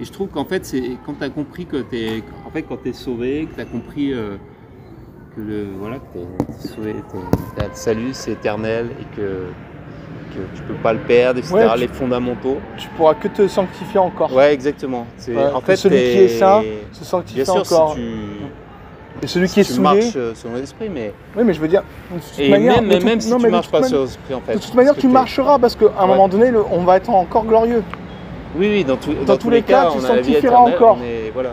Et je trouve qu'en fait, c'est quand tu as compris que quand tu es sauvé, que tu as compris voilà, que t'es sauvé, t'as le salut, c'est éternel et que tu peux pas le perdre, etc. Ouais, les fondamentaux. Tu pourras que te sanctifier encore. Ouais, exactement. En fait, celui qui est saint se sanctifie bien sûr, encore. Et celui qui est souillé. Tu marches selon l'esprit, mais. Oui, mais je veux dire. Même si tu marches pas selon l'esprit, en fait. De toute manière, tu marcheras parce qu'à un moment donné, on va être encore glorieux. Oui, dans tous les cas, tu sanctifieras encore. Voilà.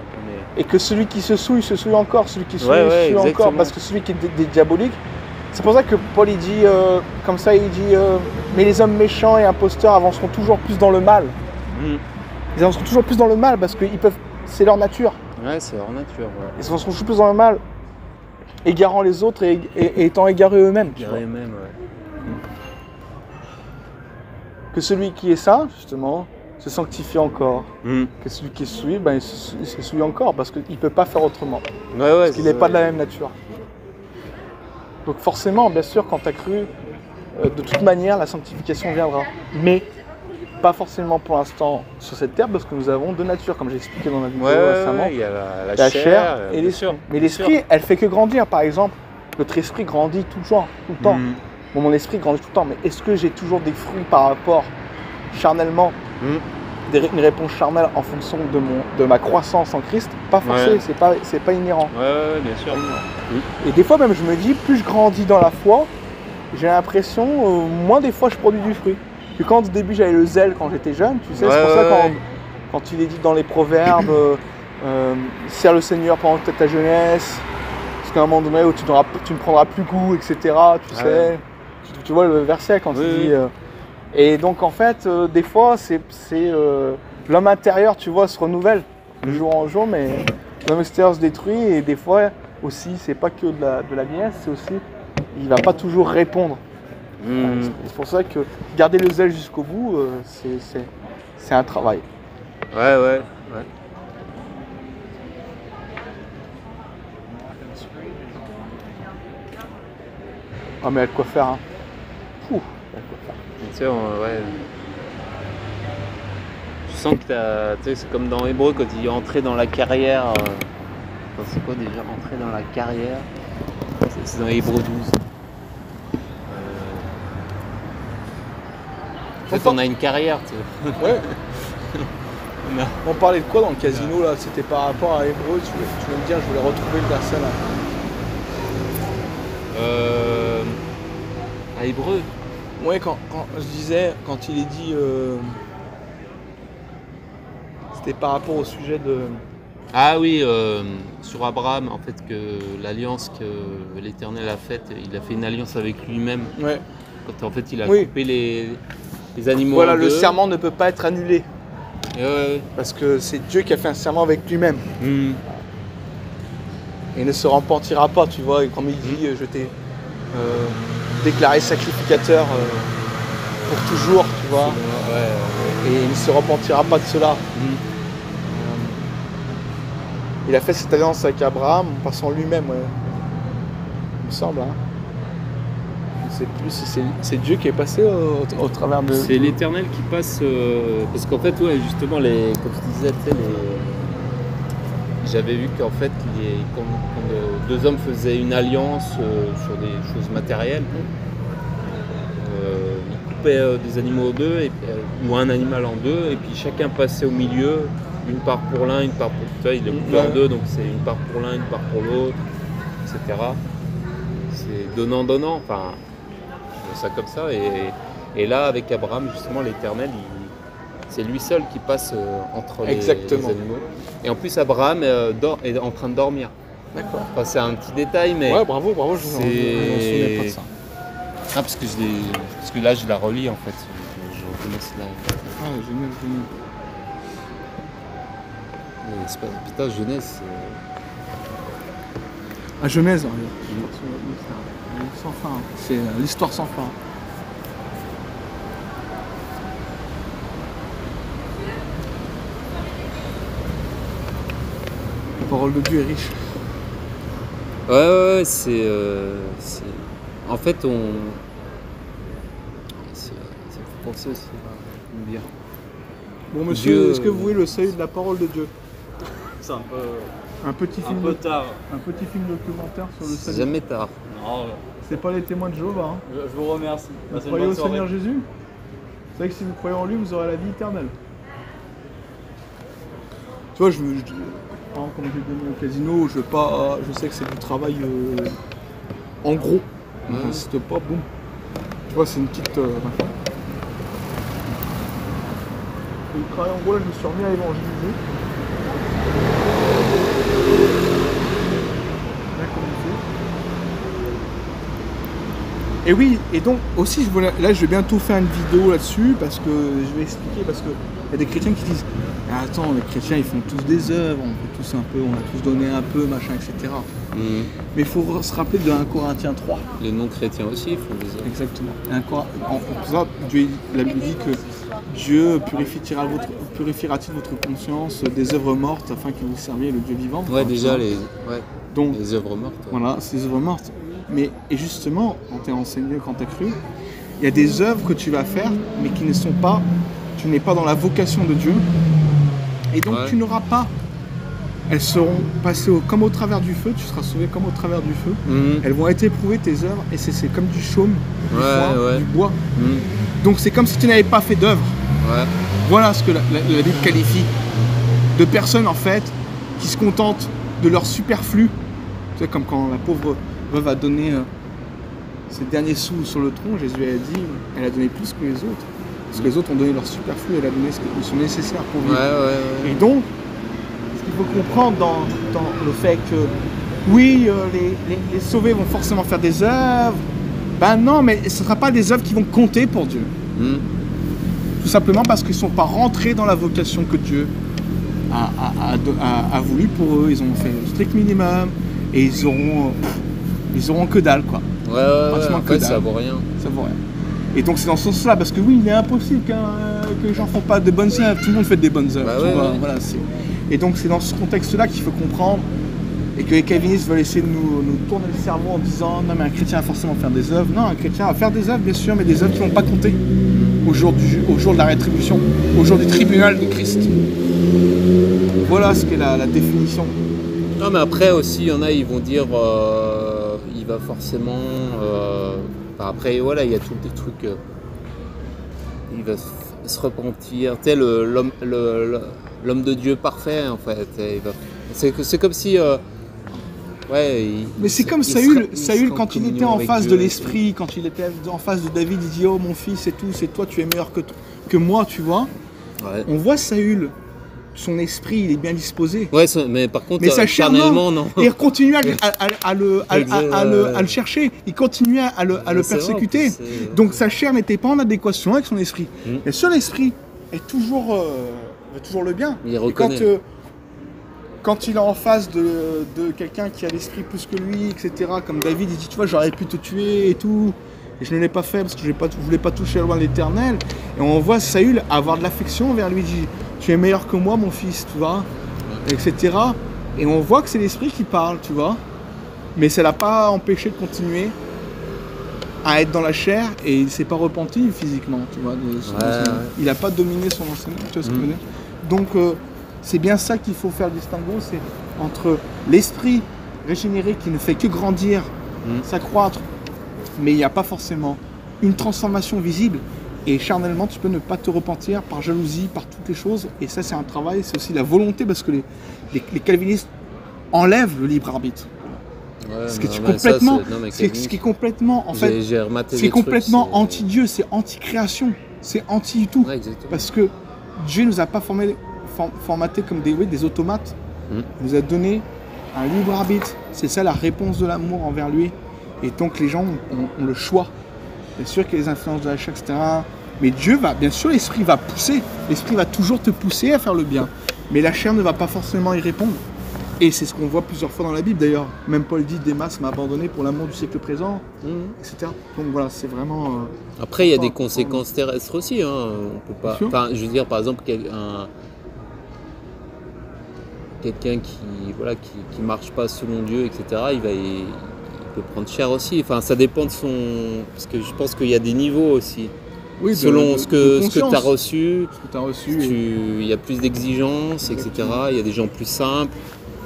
Et que celui qui se souille encore, celui qui souille encore, parce que celui qui est diabolique. C'est pour ça que Paul il dit, comme ça, il dit mais les hommes méchants et imposteurs avanceront toujours plus dans le mal. Ils avanceront toujours plus dans le mal parce que c'est leur nature. Ouais, c'est leur nature. Ouais. Ils avanceront toujours plus dans le mal, égarant les autres et étant égarés eux-mêmes. Égarés eux-mêmes, ouais. Que celui qui est saint, justement, se sanctifie encore. Que celui qui est souillé, il se souille encore parce qu'il ne peut pas faire autrement. Parce qu'il n'est pas de la même nature. Donc forcément, bien sûr, quand tu as cru, de toute manière, la sanctification viendra. Mais pas forcément pour l'instant sur cette terre, parce que nous avons deux natures, comme j'ai expliqué dans la vidéo récemment. Il y a la chair et l'esprit. Mais l'esprit, elle fait que grandir. Par exemple, notre esprit grandit tout le temps. Bon, mon esprit grandit tout le temps, mais est-ce que j'ai toujours des fruits par rapport charnellement une réponse charnelle en fonction de ma croissance en Christ? Pas forcément, c'est pas inhérent. Ouais, bien sûr. Et des fois même, je me dis, plus je grandis dans la foi, j'ai l'impression, moins des fois je produis du fruit. Puis quand au début j'avais le zèle quand j'étais jeune, tu sais, c'est pour ça quand il est dit dans les proverbes, sers le Seigneur pendant ta jeunesse, parce qu'à un moment donné où tu ne prendras plus goût, etc. Tu sais, tu vois le verset quand il dit. Et donc en fait, des fois, c'est l'homme intérieur, tu vois, se renouvelle de jour en jour, mais l'homme extérieur se détruit. Et des fois aussi, c'est pas que de la vieillesse, c'est aussi, il va pas toujours répondre. C'est pour ça que garder le zèle jusqu'au bout, c'est un travail. Ouais. Ah mais il y a de quoi faire, hein. Tu sais, tu sens que tu sais, c'est comme dans Hébreu quand il dit entrer dans la carrière. C'est quoi déjà entrer dans la carrière? C'est dans Hébreu 12. En fait, on a une carrière, tu sais. Ouais. On parlait de quoi dans le casino là? C'était par rapport à Hébreu, tu veux me dire, je voulais retrouver le verset là. À Hébreu. Ouais, quand je disais, quand il est dit, c'était par rapport au sujet de... Ah oui, sur Abraham, en fait, que l'alliance que l'Éternel a faite, il a fait une alliance avec lui-même. Ouais. Quand en fait il a coupé les animaux. Voilà, le serment ne peut pas être annulé. Ouais. Parce que c'est Dieu qui a fait un serment avec lui-même. Et il ne se repentira pas, tu vois, et comme il dit, je t'ai déclaré sacrificateur pour toujours, tu vois. Et il ne se repentira pas de cela. Il a fait cette alliance avec Abraham en passant lui-même, il me semble. Hein. C'est Dieu qui est passé au travers de... C'est l'Éternel qui passe, parce qu'en fait, justement, comme tu disais, j'avais vu qu'en fait, quand deux hommes faisaient une alliance sur des choses matérielles, ils coupaient des animaux en deux, ou un animal en deux, et puis chacun passait au milieu, une part pour l'un, une part pour l'autre. Il le coupait en deux, donc c'est une part pour l'un, une part pour l'autre, etc. C'est donnant, enfin, ça comme ça. Et là, avec Abraham, justement, l'Éternel, c'est lui seul qui passe entre les animaux. Et en plus, Abraham est en train de dormir. D'accord. Enfin, c'est un petit détail, mais... Ouais, bravo, je m'en souvenais pas de ça. Ah, parce que là, je la relis, en fait. Je commence là. Ah, génial. C'est pas... Putain, Genèse... À Genèse, sans fin. C'est l'histoire sans fin. La parole de Dieu est riche. Ouais, c'est... En fait, ça me fait penser aussi à dire. Bon monsieur, Dieu, est-ce que vous voyez le seuil de la parole de Dieu? C'est un peu, Un petit film, tard. un petit film documentaire sur le C'est salut. jamais tard. Non, C'est pas les témoins de Jéhovah. Hein. je vous remercie. Vous Passez une croyez au bonne soirée. Seigneur Jésus? Vous savez que si vous croyez en lui, vous aurez la vie éternelle. Tu vois, comme j'ai donné au casino, je sais que c'est du travail en gros. J'insiste pas, boum. Tu vois, c'est une petite. Et le travail en gros, là, je me suis remis à évangéliser. Bien commencé. Et oui, et donc aussi, là, je vais bientôt faire une vidéo là-dessus parce que je vais expliquer, parce qu'il y a des chrétiens qui disent ah, attends, les chrétiens ils font tous des œuvres, on a tous donné un peu, machin, etc. Mais il faut se rappeler de 1 Corinthiens 3. Les non-chrétiens aussi font des œuvres. Exactement. Pour ça, la Bible dit que Dieu purifiera-t-il votre conscience des œuvres mortes afin que vous serviez le Dieu vivant. Ouais, déjà les œuvres mortes. Ouais. Voilà, ces œuvres mortes. Et justement, quand tu es enseigné, quand tu as cru, il y a des œuvres que tu vas faire, mais qui ne sont pas, tu n'es pas dans la vocation de Dieu. Et donc tu n'auras pas, elles seront passées comme au travers du feu, tu seras sauvé comme au travers du feu. Elles vont être éprouvées, tes œuvres, et c'est comme du chaume, du foin, du bois. Donc c'est comme si tu n'avais pas fait d'œuvre. Voilà ce que la Bible qualifie de personnes en fait qui se contentent de leur superflu. Tu sais, comme quand la pauvre veuve a donné ses derniers sous sur le tronc, Jésus a dit, elle a donné plus que les autres. Parce que les autres ont donné leur superflu, elle a donné ce qu'ils sont nécessaires pour vivre. Et donc, ce qu'il faut comprendre dans le fait que, oui, les sauvés vont forcément faire des œuvres, ben non, mais ce ne sera pas des œuvres qui vont compter pour Dieu. Tout simplement parce qu'ils ne sont pas rentrés dans la vocation que Dieu a voulu pour eux. Ils ont fait le strict minimum et ils auront que dalle, quoi. En fait, ça vaut rien. Ça vaut rien. Et donc c'est dans ce sens-là, parce que oui, il est impossible que les gens ne font pas de bonnes œuvres. Tout le monde fait des bonnes œuvres. Voilà, et donc c'est dans ce contexte-là qu'il faut comprendre, et que les calvinistes veulent essayer de nous tourner le cerveau en disant non mais un chrétien va forcément faire des œuvres. Non, un chrétien va faire des œuvres bien sûr, mais des œuvres qui ne vont pas compter au jour de la rétribution, au jour du tribunal de Christ. Voilà ce qu'est la définition. Non mais après aussi, il y en a, ils vont dire il va forcément... après voilà, il y a tous des trucs... il va se repentir. Tu sais, l'homme de Dieu parfait en fait. C'est comme si... mais c'est comme Saül quand il était en face de l'esprit, quand il était en face de David, il dit oh mon fils et tout, c'est toi, tu es meilleur que moi, tu vois. On voit Saül, son esprit il est bien disposé. Mais par contre, charnellement non. Il continue à le chercher, il continue à le persécuter. Donc sa chair n'était pas en adéquation avec son esprit. Mais son esprit est toujours le bien. Il reconnaît. Quand il est en face de quelqu'un qui a l'esprit plus que lui, etc., comme David, il dit, tu vois, j'aurais pu te tuer et tout, et je ne l'ai pas fait parce que je ne voulais pas toucher la loi de l'Éternel. Et on voit Saül avoir de l'affection vers lui, il dit, tu es meilleur que moi, mon fils, tu vois, etc. Et on voit que c'est l'esprit qui parle, tu vois, mais ça ne l'a pas empêché de continuer à être dans la chair, et il ne s'est pas repenti physiquement, tu vois. Il n'a pas dominé son enseignement, tu vois ce que je veux dire. Donc, c'est bien ça qu'il faut faire le distinguo, c'est entre l'esprit régénéré qui ne fait que grandir, s'accroître, mais il n'y a pas forcément une transformation visible, et charnellement tu peux ne pas te repentir par jalousie, par toutes les choses, et ça c'est un travail, c'est aussi la volonté, parce que les calvinistes enlèvent le libre arbitre. Ce qui est complètement, en fait, c'est complètement anti-Dieu, c'est anti-création, c'est anti-tout, parce que Dieu ne nous a pas formatés comme des automates. Il nous a donné un libre arbitre. C'est ça la réponse de l'amour envers lui. Et donc les gens ont le choix. Bien sûr qu'il y a les influences de la chair, etc. Mais Dieu va, bien sûr, l'esprit va pousser. L'esprit va toujours te pousser à faire le bien. Mais la chair ne va pas forcément y répondre. Et c'est ce qu'on voit plusieurs fois dans la Bible d'ailleurs. Même Paul dit Démas m'a abandonné pour l'amour du siècle présent, etc. Donc voilà, c'est vraiment. Après, il y a des conséquences terrestres aussi. Hein. On peut pas. Enfin, je veux dire, par exemple, quelqu'un qui marche pas selon Dieu, etc. Il peut prendre cher aussi. Enfin, ça dépend de son. Parce que je pense qu'il y a des niveaux aussi. Oui, selon ce que tu conscience. as reçu. Ce que tu as reçu. Il y a plus d'exigences, etc. Il y a des gens plus simples,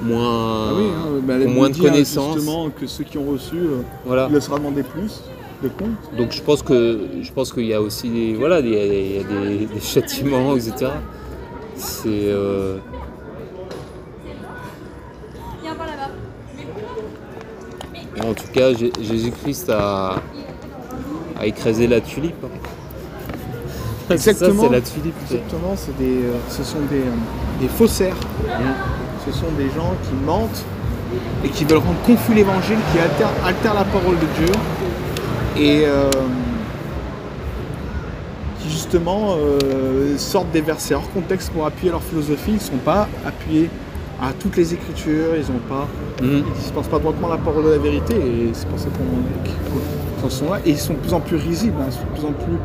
moins, Ah oui, hein, ont moins de connaissances. Justement, que ceux qui ont reçu, Voilà. il leur sera demandé plus de comptes. Donc je pense qu'il y a aussi des, voilà, il y a des châtiments, etc. C'est en tout cas, Jésus-Christ a écrasé la tulipe. Exactement. Ça, c'est la tulipe. Exactement, ce sont des faussaires. Ce sont des gens qui mentent et qui veulent rendre confus l'évangile, qui altèrent la parole de Dieu et qui justement sortent des versets hors contexte pour appuyer leur philosophie. Ils ne sont pas appuyés à toutes les écritures, ils ne dispensent pas droitement la parole de la vérité et c'est pour ça qu'ils en sont là. Et ils sont de plus en plus risibles, ils sont de plus en plus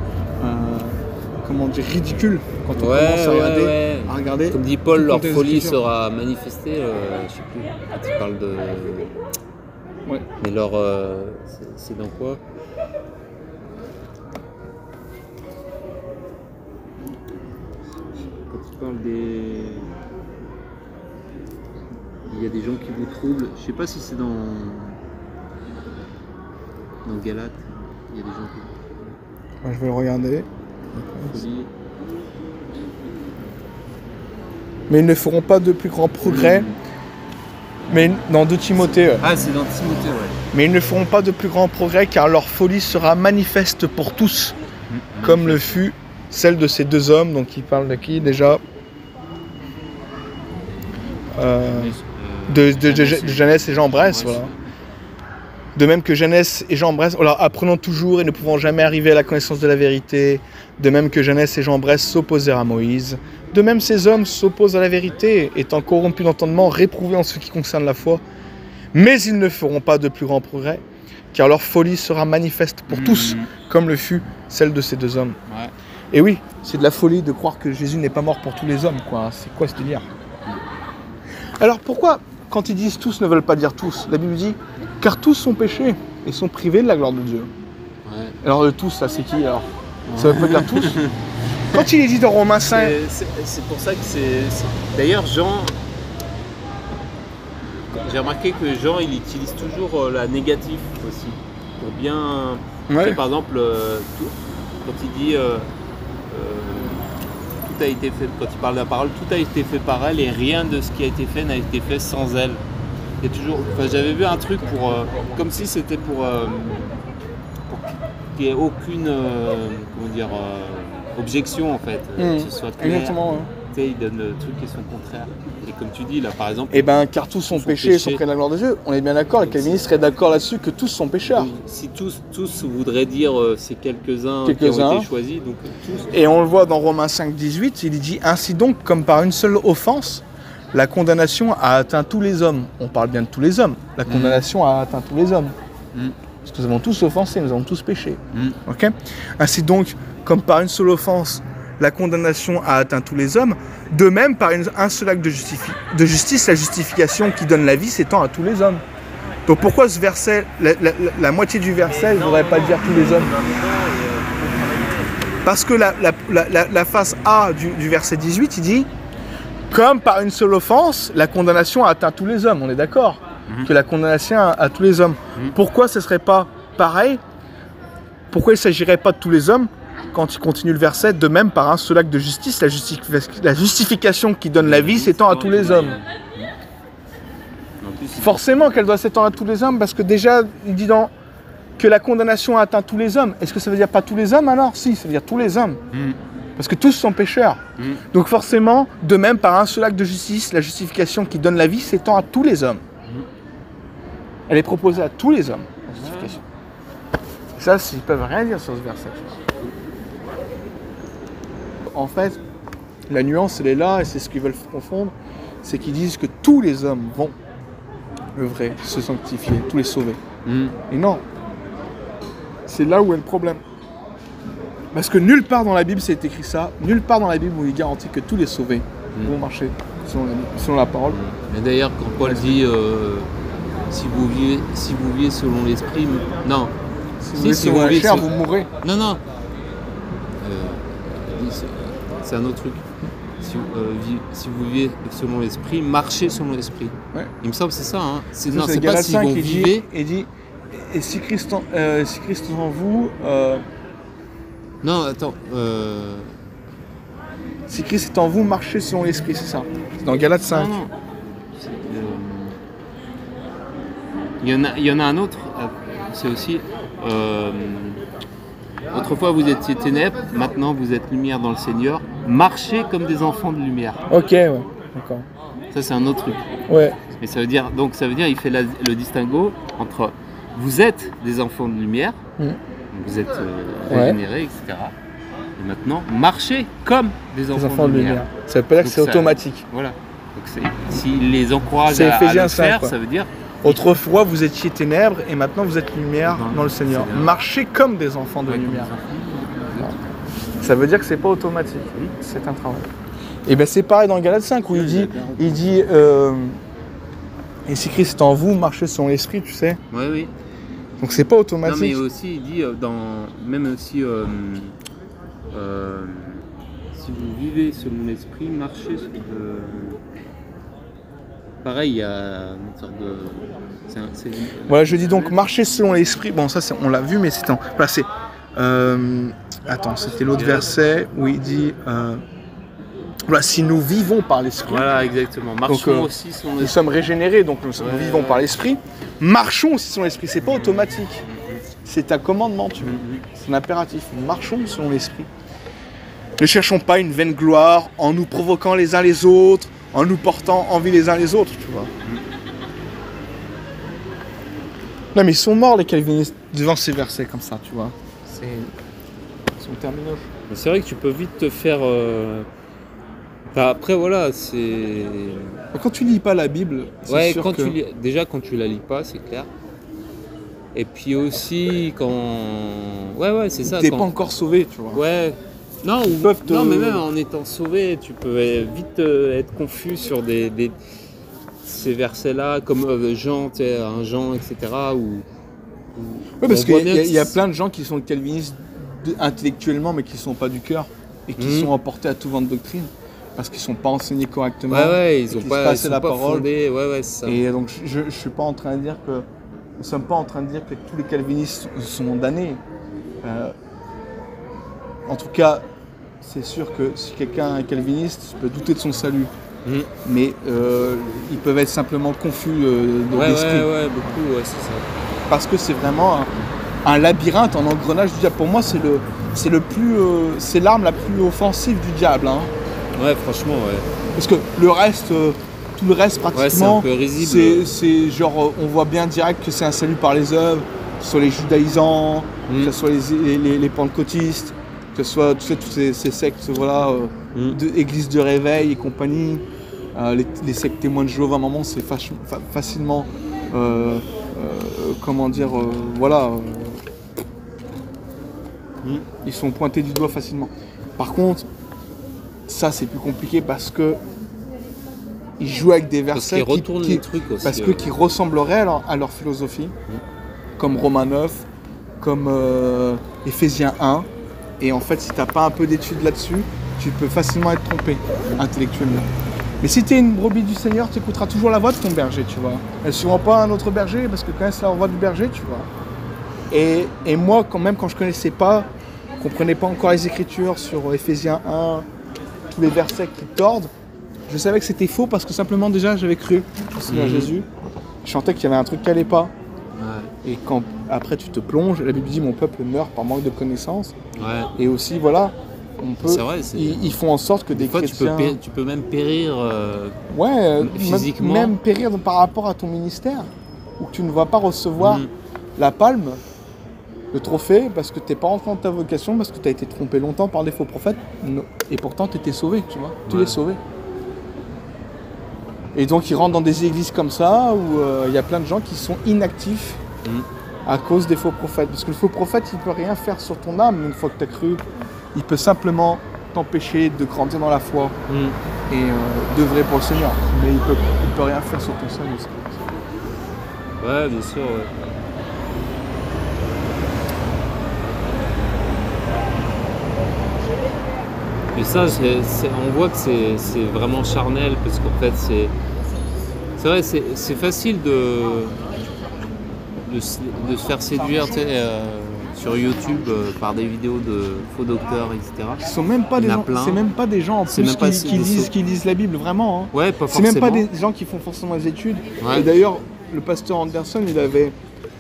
comment dire, ridicules quand on commence à regarder. Comme dit Paul, leur folie sera manifestée, je sais plus, quand il parle de... Ouais. Mais leur... c'est dans quoi ? Quand il parle des... Il y a des gens qui vous troublent. Je sais pas si c'est dans Galates. Il y a des gens qui... Je vais le regarder. Folie. Mais ils ne feront pas de plus grands progrès. Mais dans 2 Timothée. Ah, c'est dans Timothée, ouais. Mais ils ne feront pas de plus grands progrès car leur folie sera manifeste pour tous, comme le fut celle de ces 2 hommes. Donc il parle de qui déjà de Jeannès et Jean Bresse, voilà. De même que Jeannès et Jean Bresse, alors apprenant toujours et ne pouvant jamais arriver à la connaissance de la vérité, de même que Jeannès et Jean Bresse s'opposèrent à Moïse, de même ces hommes s'opposent à la vérité, étant corrompus d'entendement, réprouvés en ce qui concerne la foi, mais ils ne feront pas de plus grands progrès, car leur folie sera manifeste pour tous, comme le fut celle de ces 2 hommes. Ouais. Et oui, c'est de la folie de croire que Jésus n'est pas mort pour tous les hommes, quoi. C'est quoi ce délire? Alors pourquoi, quand ils disent tous, ne veulent pas dire tous? La Bible dit, car tous sont péchés et sont privés de la gloire de Dieu. Ouais. Alors le tous, ça c'est qui alors? Ça veut pas dire tous? Quand il est dit dans Romains 5... C'est pour ça que c'est... D'ailleurs, Jean... J'ai remarqué que Jean, il utilise toujours la négative aussi. Pour bien... Ouais. Tu sais, par exemple, quand il dit... tout a été fait... Quand il parle de la parole, tout a été fait par elle et rien de ce qui a été fait n'a été fait sans elle. Il y a toujours... Enfin, j'avais vu un truc pour... comme si c'était pour qu'il n'y ait aucune... comment dire... objection en fait, que ce soit clair. Exactement, ouais. Tu sais, il donne le truc et son contraire. Et comme tu dis là par exemple... Eh ben, car tous sont péchés et sont privés de la gloire de Dieu. On est bien d'accord, les calvinistes seraient d'accord là-dessus que tous sont pécheurs. Oui, si tous voudraient dire c'est quelques-uns qui ont été choisis, donc tous... Et on le voit dans Romains 5, 18, il dit « Ainsi donc, comme par une seule offense, la condamnation a atteint tous les hommes. » On parle bien de tous les hommes. La condamnation a atteint tous les hommes. Parce que nous avons tous offensé, nous avons tous péché. Okay. Ainsi donc, comme par une seule offense, la condamnation a atteint tous les hommes, de même par un seul acte de justice, la justification qui donne la vie s'étend à tous les hommes. Donc pourquoi ce verset, la moitié du verset, il ne voudrait pas dire tous les hommes? Parce que la face A du verset 18, il dit « Comme par une seule offense, la condamnation a atteint tous les hommes. » On est d'accord que la condamnation à tous les hommes. Pourquoi ce ne serait pas pareil? Pourquoi il ne s'agirait pas de tous les hommes? Quand il continue le verset, de même par un seul acte de justice, la justification qui donne la vie s'étend à tous les hommes. Forcément qu'elle doit s'étendre à tous les hommes, parce que déjà, il dit que la condamnation a atteint tous les hommes. Est-ce que ça veut dire pas tous les hommes alors? Si, ça veut dire tous les hommes. Parce que tous sont pécheurs. Donc forcément, de même par un seul acte de justice, la justification qui donne la vie s'étend à tous les hommes. Elle est proposée à tous les hommes, la justification. Ça, ils ne peuvent rien dire sur ce verset. En fait, la nuance, elle est là, et c'est ce qu'ils veulent confondre, c'est qu'ils disent que tous les hommes vont œuvrer, se sanctifier, tous les sauver. Et non, c'est là où est le problème. Parce que nulle part dans la Bible c'est écrit ça, nulle part dans la Bible où il est garanti que tous les sauvés vont marcher selon la parole. Mais d'ailleurs, quand Paul dit si vous vivez selon l'esprit, non. Si vous vivez selon la chair, vous mourrez. Non. c'est un autre truc. Si vous vivez selon l'esprit, marchez selon l'esprit. Ouais. Il me semble que c'est ça. Hein. C'est pas Galates si 5 vous vivez. il dit et si Christ en vous, Non, attends. si Christ est en vous, marchez selon l'esprit, c'est ça. C'est dans Galates 5. Non. Il y en a un autre. C'est aussi. Autrefois vous étiez ténèbres, maintenant vous êtes lumière dans le Seigneur. Marchez comme des enfants de lumière. Ok, ouais, d'accord. Ça c'est un autre truc. Ouais. Et ça veut dire, il fait le distinguo entre vous êtes des enfants de lumière, vous êtes régénérés, etc. Et maintenant, marchez comme des enfants de lumière. Ça veut pas dire que Donc c'est automatique. Voilà. Donc s'il les encourage C'est à Éphésiens le 5, faire, quoi. ça veut dire. Autrefois, vous étiez ténèbres et maintenant vous êtes lumière dans le Seigneur. Seigneur. Marchez comme des enfants de Ouais, comme lumière. des enfants. Ça veut dire que c'est pas automatique. C'est un travail. Et bien c'est pareil dans Galates 5 où il dit et si Christ est en vous, marchez selon l'esprit, tu sais. Oui. Donc c'est pas Non automatique. mais aussi il dit même aussi si vous vivez selon l'esprit, marchez pareil, il y a une sorte de Voilà, je dis donc marcher selon l'esprit. Bon, ça, on l'a vu, mais c'est en. Voilà, c'est. Attends, c'était l'autre verset où il dit. Voilà, si nous vivons par l'esprit. Voilà, exactement. Marchons aussi selon Nous l'esprit. sommes régénérés, donc nous vivons par l'esprit. Marchons aussi selon l'esprit. C'est pas automatique. C'est un commandement, tu vois. C'est un impératif. Marchons selon l'esprit. Ne cherchons pas une vaine gloire en nous provoquant les uns les autres, en nous portant envie les uns les autres, tu vois. Non mais ils sont morts les calvinistes devant ces versets comme ça, tu vois. Ils sont terminés. C'est vrai que tu peux vite te faire. Après voilà, c'est. Quand tu lis pas la Bible, c'est Ouais, sûr que... déjà quand tu la lis pas, c'est clair. Et puis aussi quand. Ouais, c'est ça. T'es pas encore sauvé, tu vois. Ouais. Non, peuvent non, mais même en étant sauvé, tu peux vite être confus sur ces versets-là, comme Jean, tu sais, un Jean, etc. Ouais, parce qu'il y a plein de gens qui sont calvinistes intellectuellement, mais qui sont pas du cœur et qui sont emportés à tout vent de doctrine parce qu'ils sont pas enseignés correctement. Ouais, ils ont se pas passent la pas parole. fondés. Ouais, c'est ça. Et donc je suis pas en train de dire que nous sommes pas en train de dire que tous les calvinistes sont damnés. En tout cas, c'est sûr que si quelqu'un est calviniste, il peut douter de son salut. Mais ils peuvent être simplement confus dans l'esprit. Ouais, beaucoup, ouais, c'est ça. Parce que c'est vraiment un labyrinthe, un engrenage du diable. Pour moi, c'est l'arme la plus offensive du diable. Hein. Ouais, franchement, ouais. Parce que le reste, tout le reste pratiquement, c'est un peu risible. C'est genre, on voit bien direct que c'est un salut par les œuvres, que ce soit les judaïsants, que ce soit les pentecôtistes, que ce soit toutes ces sectes, voilà, églises de réveil et compagnie, les sectes témoins de Jéhovah, à un moment, c'est facilement, comment dire, voilà, ils sont pointés du doigt facilement. Par contre, ça c'est plus compliqué parce que ils jouent avec des versets qui ressembleraient à leur philosophie, comme Romains 9, comme Éphésiens 1. Et en fait, si tu n'as pas un peu d'études là-dessus, tu peux facilement être trompé intellectuellement. Mais si tu es une brebis du Seigneur, tu écouteras toujours la voix de ton berger, tu vois. Elle ne suivra pas un autre berger parce que quand c'est la voix du berger, tu vois. Et moi, quand je connaissais pas, comprenais pas encore les Écritures sur Éphésiens 1, tous les versets qui tordent, je savais que c'était faux parce que simplement déjà j'avais cru au Seigneur Jésus. Je sentais qu'il y avait un truc qui n'allait pas. Ouais. Et quand après tu te plonges, la Bible dit mon peuple meurt par manque de connaissances. Ouais. Et aussi voilà, on peut. C'est vrai, ils font en sorte que des fois, chrétiens. Tu peux même périr. Physiquement. Même périr par rapport à ton ministère, où tu ne vas pas recevoir la palme, le trophée, parce que tu n'es pas rentré dans ta vocation, parce que tu as été trompé longtemps par des faux prophètes, et pourtant tu étais sauvé, tu vois. Tu es sauvé. Et donc ils rentrent dans des églises comme ça, où il y a plein de gens qui sont inactifs à cause des faux prophètes. Parce que le faux prophète, il ne peut rien faire sur ton âme une fois que tu as cru. Il peut simplement t'empêcher de grandir dans la foi et d'œuvrer pour le Seigneur. Mais il peut rien faire sur ton salut. Ouais, bien sûr, ouais. Et ça, on voit que c'est vraiment charnel parce qu'en fait, c'est vrai, c'est facile de se faire séduire, tu sais, sur YouTube par des vidéos de faux docteurs, etc. Ce sont même pas des gens, c'est même pas des gens en plus qui lisent la Bible vraiment. Hein. Ouais, pas c'est forcément. même pas des gens qui font forcément des études. Ouais. Et d'ailleurs, le pasteur Anderson, il avait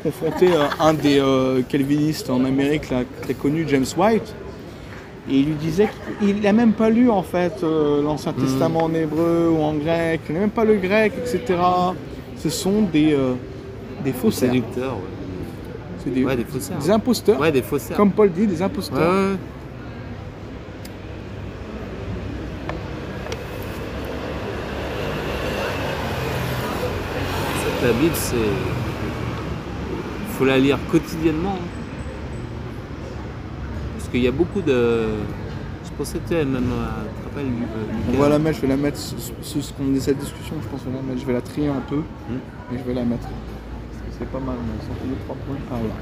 confronté un des calvinistes en Amérique là, très connu, James White. Et il lui disait qu'il n'a même pas lu en fait l'Ancien Testament en hébreu ou en grec, il n'a même pas le grec, etc. Ce sont des faussaires. Des séducteurs, ouais. C'est des faussaires. Des imposteurs. Ouais, des faussaires. Comme Paul dit, des imposteurs. Ouais. La Bible, faut la lire quotidiennement. Parce qu'il y a beaucoup de... Je pensais que tu même... Tu te rappelles, Lucas? On va la mettre, je vais la mettre sur ce qu'on est cette discussion, je pense que je vais la trier un peu et je vais la mettre. Parce que c'est pas mal, mais ça fait 2-3 points. Ah voilà.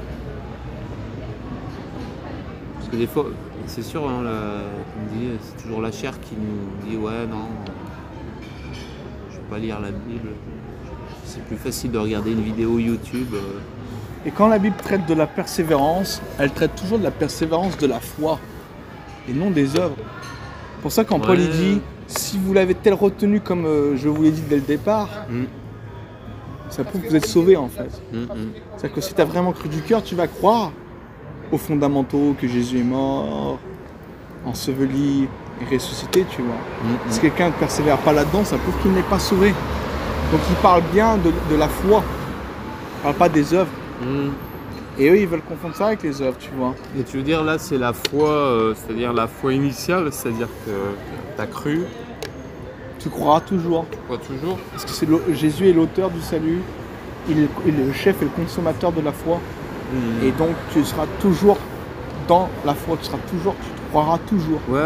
Parce que des fois, c'est sûr, hein, on dit, c'est toujours la chair qui nous dit ouais, non, je ne vais pas lire la Bible. C'est plus facile de regarder une vidéo YouTube. Et quand la Bible traite de la persévérance, elle traite toujours de la persévérance de la foi et non des œuvres. C'est pour ça quand Paul il dit si vous l'avez tel retenu comme je vous l'ai dit dès le départ, ça prouve que vous êtes sauvés en fait. C'est-à-dire que si tu as vraiment cru du cœur, tu vas croire aux fondamentaux, que Jésus est mort, enseveli et ressuscité, tu vois. Si quelqu'un ne persévère pas là-dedans, ça prouve qu'il n'est pas sauvé. Donc il parle bien de la foi, il ne parle pas des œuvres. Et eux, ils veulent confondre ça avec les œuvres, tu vois. Et tu veux dire, là, c'est la foi, c'est-à-dire la foi initiale, c'est-à-dire que tu as cru. Tu croiras toujours. Tu crois toujours. Parce que Jésus est l'auteur du salut, il est le chef et le consommateur de la foi. Et donc tu seras toujours dans la foi, tu croiras toujours. Ouais.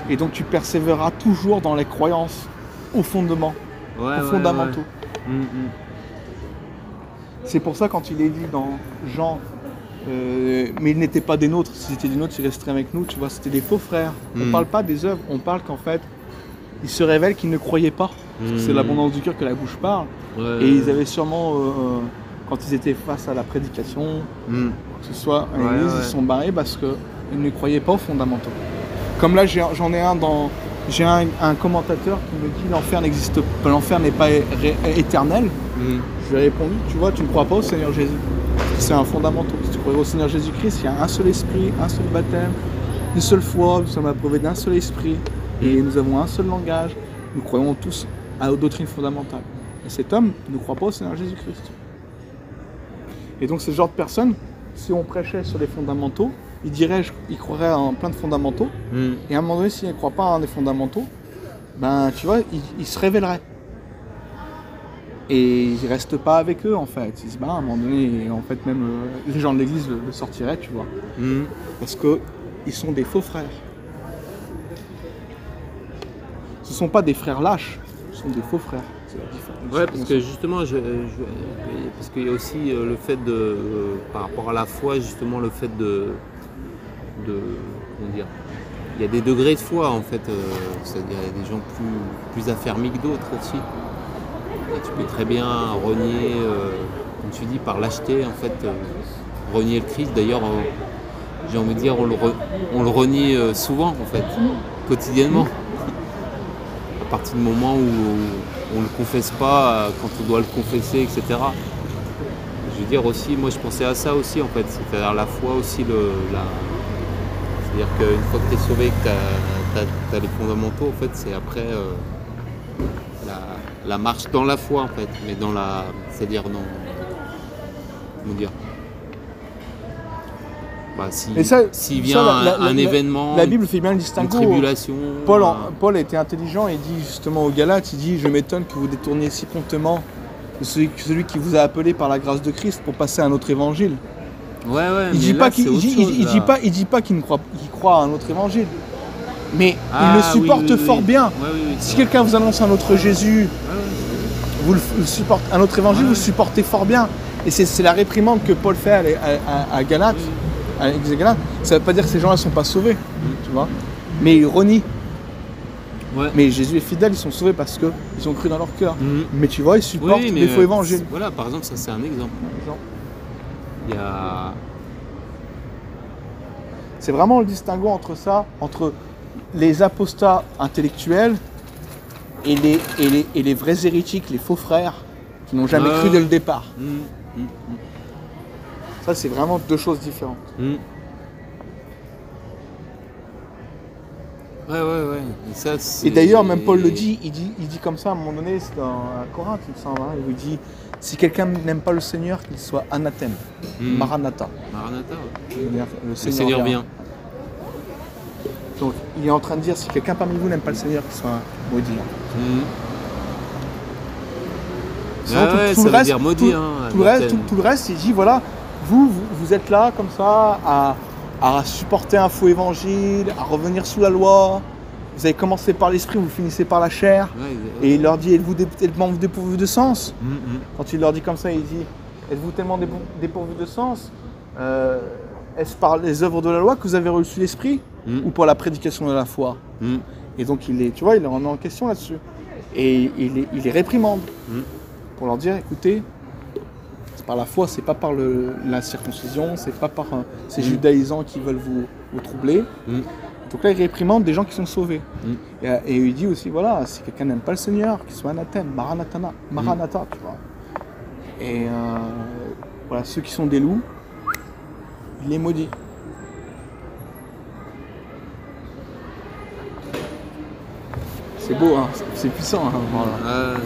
Et donc tu persévéreras toujours dans les croyances, aux fondements, aux fondamentaux. C'est pour ça quand il est dit dans Jean, mais ils n'étaient pas des nôtres, s'ils étaient des nôtres, ils resteraient avec nous, tu vois, c'était des faux frères. On ne parle pas des œuvres, on parle qu'en fait, ils se révèlent qu'ils ne croyaient pas. C'est l'abondance du cœur que la bouche parle. Et ils avaient sûrement, quand ils étaient face à la prédication, que ce soit à l'église, ils sont barrés parce qu'ils ne croyaient pas aux fondamentaux. Comme là, j'en ai j'ai un commentateur qui me dit l'enfer n'existe pas, l'enfer n'est pas éternel. Je lui ai répondu, tu vois, tu ne crois pas au Seigneur Jésus. C'est un fondamental. Si tu crois au Seigneur Jésus-Christ, il y a un seul esprit, un seul baptême, une seule foi, nous sommes approuvés d'un seul esprit et nous avons un seul langage. Nous croyons tous aux doctrines fondamentales. Et cet homme ne croit pas au Seigneur Jésus-Christ. Et donc c'est ce genre de personne, si on prêchait sur les fondamentaux, il croirait en plein de fondamentaux, et à un moment donné, s'il ne croit pas en des fondamentaux, ben tu vois, il se révélerait. Et il ne reste pas avec eux en fait. Il se dit, à un moment donné, en fait même les gens de l'église le sortiraient, tu vois. Parce qu'ils sont des faux frères. Ce ne sont pas des frères lâches, ce sont des faux frères. Ouais, parce que justement, parce qu'il y a aussi le fait de, par rapport à la foi, justement le fait de comment dire, il y a des degrés de foi en fait, c'est-à-dire il y a des gens plus affermis que d'autres aussi. Et tu peux très bien renier, comme tu dis, par lâcheté en fait, renier le Christ. D'ailleurs, j'ai envie de dire, on le renie souvent en fait, quotidiennement. À partir du moment où on ne le confesse pas quand on doit le confesser, etc. Je veux dire aussi, moi je pensais à ça aussi en fait, c'est-à-dire la foi aussi, c'est-à-dire qu'une fois que tu es sauvé, que tu as les fondamentaux, en fait, c'est après la marche dans la foi en fait, mais dans la, c'est-à-dire dans, comment dire, s'il vient un événement, la Bible fait bien le distinguo. Une tribulation. Paul était intelligent et dit justement aux Galates, il dit, je m'étonne que vous détourniez si promptement de celui qui vous a appelé par la grâce de Christ pour passer à un autre évangile. Ouais, il dit pas qu'il dit pas qu'il croit à un autre évangile, mais il le supporte fort bien. Si quelqu'un vous annonce un autre Jésus, vous le supportez, un autre évangile, vous le supportez fort bien. Et c'est la réprimande que Paul fait à Galates. Ça ne veut pas dire que ces gens-là ne sont pas sauvés, tu vois. mais ils renient. Ouais. Mais Jésus est fidèle, ils sont sauvés parce qu'ils ont cru dans leur cœur. Mhm. Mais tu vois, ils supportent Oui, les faux évangiles. Voilà, par exemple, ça c'est un exemple. Il y a... C'est vraiment le distinguo entre ça, entre les apostats intellectuels et les vrais hérétiques, les faux frères, qui n'ont jamais cru dès le départ. Ça, c'est vraiment deux choses différentes. Ouais. Et, ça, et d'ailleurs, même Paul le dit, il dit comme ça à un moment donné, c'est dans Corinthe, il me semble, hein, il vous dit, si quelqu'un n'aime pas le Seigneur, qu'il soit anathème, Maranatha. Maranatha, ouais. Le Seigneur vient. Donc, il est en train de dire, si quelqu'un parmi vous n'aime pas le Seigneur, qu'il soit maudit. Sinon, tout le reste, dire maudit, tout le reste, il dit, voilà, vous êtes là, comme ça, à supporter un faux évangile, à revenir sous la loi. Vous avez commencé par l'esprit, vous finissez par la chair. Et il leur dit, êtes-vous tellement dépourvus de sens? Quand il leur dit comme ça, il dit, êtes-vous tellement dépourvus de sens? Est-ce par les œuvres de la loi que vous avez reçu l'esprit ou par la prédication de la foi? Et donc, tu vois, il les remet en question là-dessus. Et il les réprimande pour leur dire, écoutez, c'est par la foi, c'est pas par la circoncision, c'est pas par ces judaïsants qui veulent vous troubler. Donc là, il réprimande des gens qui sont sauvés. Et il dit aussi, voilà, si quelqu'un n'aime pas le Seigneur, qu'il soit anathème, Maranatha, tu vois. Et voilà, ceux qui sont des loups, il les maudit. C'est beau, hein, c'est puissant. Hein, voilà.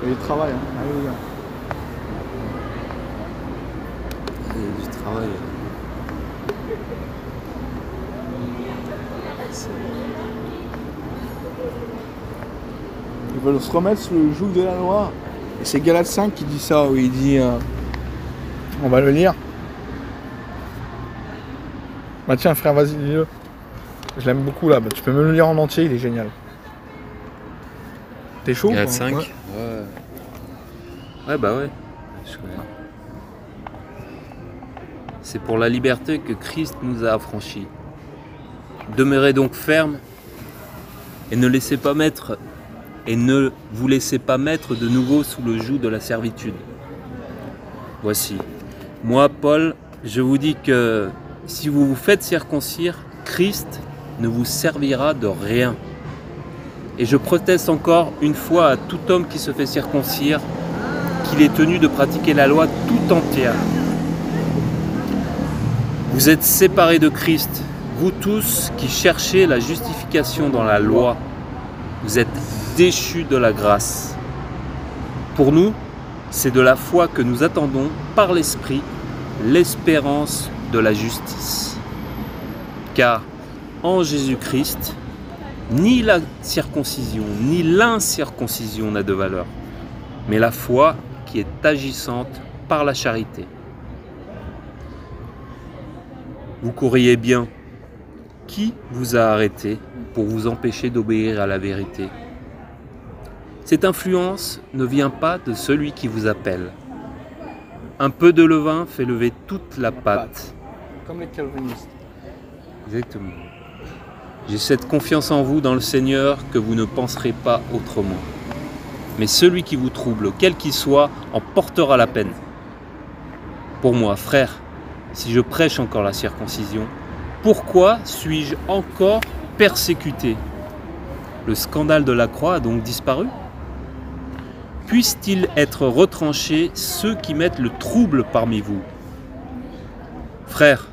Il y a du travail. Hein. Alléluia. Il y a du travail. Ils veulent se remettre sous le joug de la loi. Et c'est Galates 5 qui dit ça, où il dit... on va le lire. Bah tiens frère, vas-y, lis-le. Je l'aime beaucoup là, tu peux me le lire en entier, il est génial. T'es chaud? Galates 5 ouais. Ouais, bah ouais. C'est pour la liberté que Christ nous a affranchis. Demeurez donc fermes et ne vous laissez pas mettre de nouveau sous le joug de la servitude. Voici, moi Paul, je vous dis que si vous vous faites circoncire, Christ ne vous servira de rien. Et je proteste encore une fois à tout homme qui se fait circoncire qu'il est tenu de pratiquer la loi tout entière. Vous êtes séparés de Christ, vous tous qui cherchez la justification dans la loi. Vous êtes déchus de la grâce. Pour nous, c'est de la foi que nous attendons par l'Esprit l'espérance de la justice. Car en Jésus-Christ, ni la circoncision, ni l'incirconcision n'a de valeur, mais la foi qui est agissante par la charité. Vous courriez bien. Qui vous a arrêté pour vous empêcher d'obéir à la vérité? Cette influence ne vient pas de celui qui vous appelle. Un peu de levain fait lever toute la pâte. Comme les calvinistes. Exactement. J'ai cette confiance en vous dans le Seigneur que vous ne penserez pas autrement. Mais celui qui vous trouble, quel qu'il soit, en portera la peine. Pour moi, frère, si je prêche encore la circoncision, pourquoi suis-je encore persécuté? Le scandale de la croix a donc disparu? Puissent-ils être retranchés ceux qui mettent le trouble parmi vous? Frères,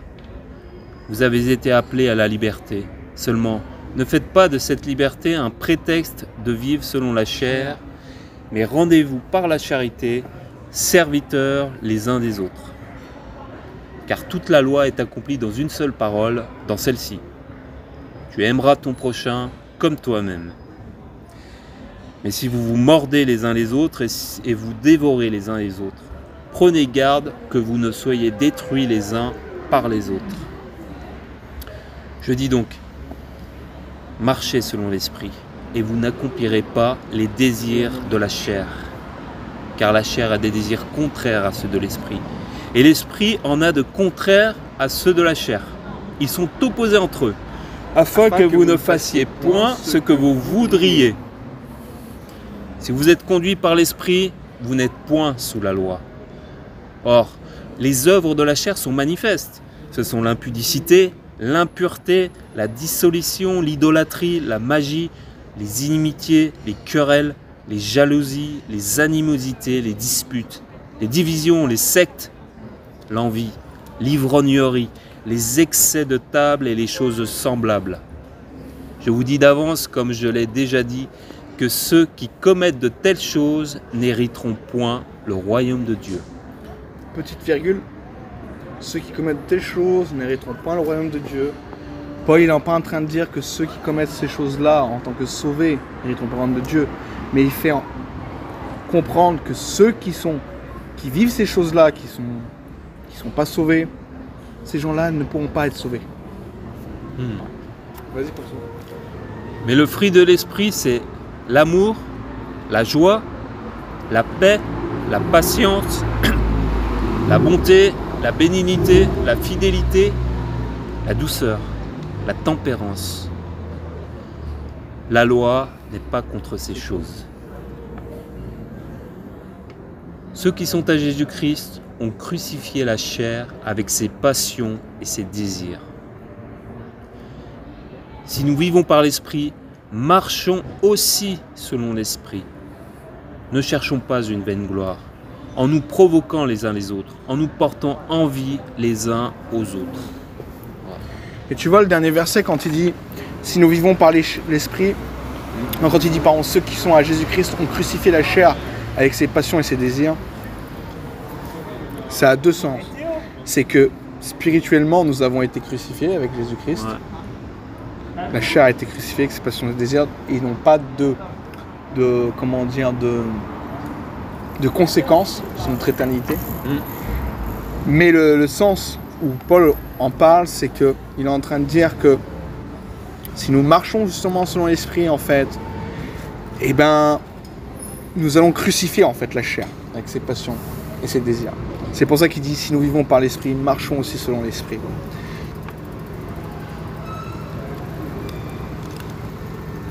vous avez été appelés à la liberté. Seulement, ne faites pas de cette liberté un prétexte de vivre selon la chair, mais rendez-vous par la charité, serviteurs les uns des autres. Car toute la loi est accomplie dans une seule parole, dans celle-ci. Tu aimeras ton prochain comme toi-même. Mais si vous vous mordez les uns les autres et vous dévorez les uns les autres, prenez garde que vous ne soyez détruits les uns par les autres. Je dis donc, marchez selon l'esprit, et vous n'accomplirez pas les désirs de la chair, car la chair a des désirs contraires à ceux de l'esprit, et l'esprit en a de contraires à ceux de la chair. Ils sont opposés entre eux, afin que vous ne fassiez point ce que vous voudriez. Si vous êtes conduit par l'Esprit, vous n'êtes point sous la loi. Or, les œuvres de la chair sont manifestes. Ce sont l'impudicité, l'impureté, la dissolution, l'idolâtrie, la magie, les inimitiés, les querelles, les jalousies, les animosités, les disputes, les divisions, les sectes, l'envie, l'ivrognerie, les excès de table et les choses semblables. Je vous dis d'avance, comme je l'ai déjà dit, que ceux qui commettent de telles choses n'hériteront point le royaume de Dieu. Petite virgule. Ceux qui commettent telles choses n'hériteront point le royaume de Dieu. Paul, il n'est pas en train de dire que ceux qui commettent ces choses-là en tant que sauvés n'hériteront pas le royaume de Dieu. Mais il fait comprendre que ceux qui vivent ces choses-là, qui sont pas sauvés, ces gens-là ne pourront pas être sauvés. Vas-y, poursuis. Mais le fruit de l'esprit, c'est l'amour, la joie, la paix, la patience, la bonté, la bénignité, la fidélité, la douceur, la tempérance. La loi n'est pas contre ces choses. Ceux qui sont à Jésus-Christ ont crucifié la chair avec ses passions et ses désirs. Si nous vivons par l'Esprit, marchons aussi selon l'Esprit. Ne cherchons pas une vaine gloire, en nous provoquant les uns les autres, en nous portant envie les uns aux autres. Et tu vois le dernier verset quand il dit « Si nous vivons par l'Esprit », quand il dit par exemple ceux qui sont à Jésus-Christ ont crucifié la chair avec ses passions et ses désirs, ça a deux sens. C'est que spirituellement nous avons été crucifiés avec Jésus-Christ. Ouais. La chair a été crucifiée avec ses passions et ses désirs et ils n'ont pas de conséquences sur notre éternité. Mais le sens où Paul en parle, c'est qu'il est en train de dire que si nous marchons justement selon l'Esprit, en fait, eh ben, nous allons crucifier en fait la chair avec ses passions et ses désirs. C'est pour ça qu'il dit si nous vivons par l'Esprit, marchons aussi selon l'Esprit.